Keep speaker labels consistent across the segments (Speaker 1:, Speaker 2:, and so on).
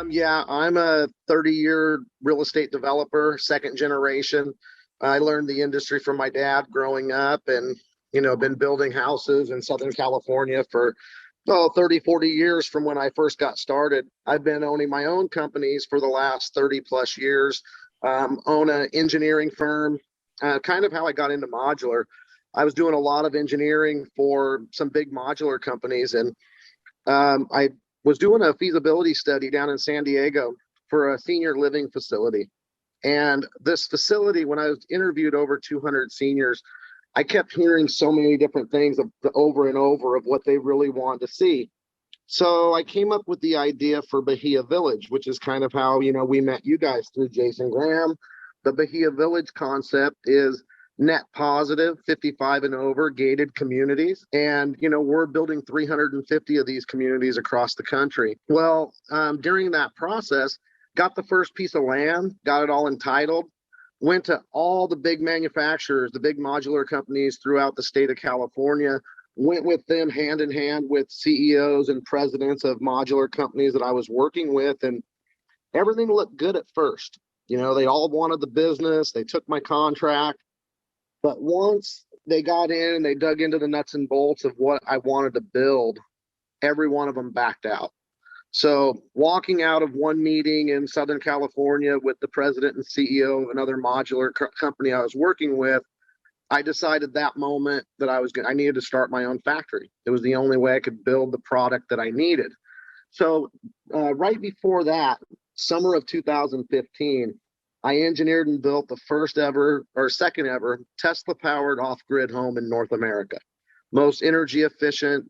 Speaker 1: Yeah, I'm a 30-year real estate developer, second generation. I learned the industry from my dad growing up and, been building houses in Southern California for 30, 40 years from when I first got started. I've been owning my own companies for the last 30 plus years, own an engineering firm, kind of how I got into modular. I was doing a lot of engineering for some big modular companies, and I was doing a feasibility study down in San Diego for a senior living facility. And this facility, when I was interviewed over 200 seniors, I kept hearing so many different things over and over of what they really wanted to see. So I came up with the idea for Bahia Village, which is kind of how, we met you guys through Jason Graham. The Bahia Village concept is net positive, 55 and over, gated communities. And, we're building 350 of these communities across the country. Well, during that process, got the first piece of land, got it all entitled, went to all the big manufacturers, the big modular companies throughout the state of California, went with them hand in hand with CEOs and presidents of modular companies that I was working with. And everything looked good at first. They all wanted the business. They took my contract. But once they got in and they dug into the nuts and bolts of what I wanted to build, every one of them backed out. So walking out of one meeting in Southern California with the president and CEO of another modular company I was working with, I decided that moment that I needed to start my own factory. It was the only way I could build the product that I needed. So right before that, summer of 2015, I engineered and built the first ever or second ever Tesla powered off-grid home in North America. Most energy efficient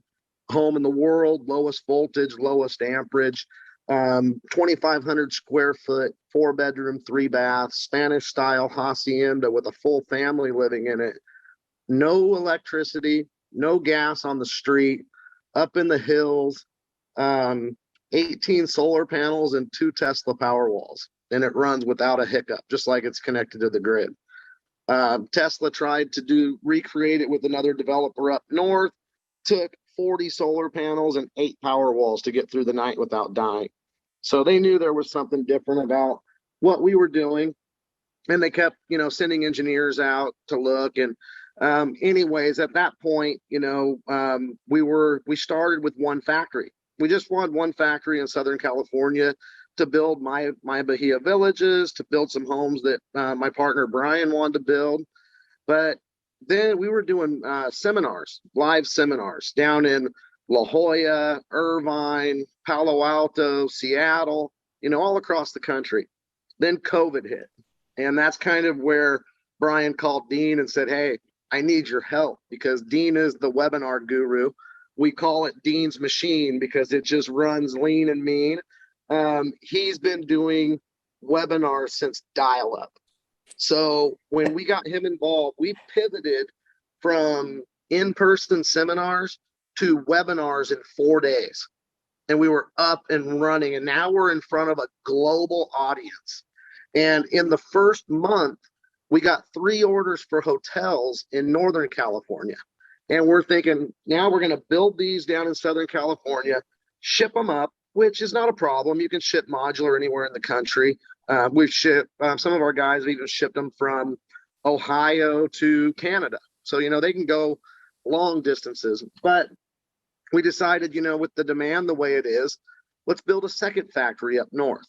Speaker 1: home in the world, lowest voltage, lowest amperage, 2,500 square foot, 4-bedroom, 3-bath, Spanish style hacienda with a full family living in it. No electricity, no gas on the street, up in the hills, 18 solar panels and 2 Tesla power walls. And it runs without a hiccup, just like it's connected to the grid. Tesla tried to recreate it with another developer up north, took 40 solar panels and 8 power walls to get through the night without dying. So they knew there was something different about what we were doing. And they kept, sending engineers out to look. And anyways, at that point, we started with one factory. We just wanted one factory in Southern California to build my Bahia villages, to build some homes that my partner Brian wanted to build. But then we were doing seminars, live seminars down in La Jolla, Irvine, Palo Alto, Seattle, all across the country. Then COVID hit. And that's kind of where Brian called Dean and said, hey, I need your help, because Dean is the webinar guru. We call it Dean's Machine because it just runs lean and mean. He's been doing webinars since dial-up. So when we got him involved, we pivoted from in-person seminars to webinars in 4 days. And we were up and running. And now we're in front of a global audience. And in the first month, we got 3 orders for hotels in Northern California. And we're thinking, now we're going to build these down in Southern California, ship them up, which is not a problem. You can ship modular anywhere in the country. We've shipped, some of our guys have even shipped them from Ohio to Canada. So, they can go long distances. But we decided, with the demand the way it is, let's build a second factory up north.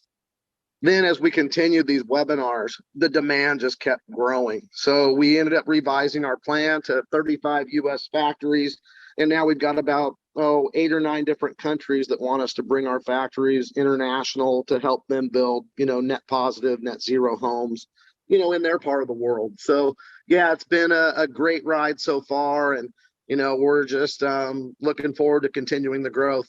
Speaker 1: Then as we continued these webinars, the demand just kept growing. So we ended up revising our plan to 35 U.S. factories. And now we've got about 8 or 9 different countries that want us to bring our factories international to help them build, net positive, net zero homes, in their part of the world. So, yeah, it's been a great ride so far. And, we're just looking forward to continuing the growth.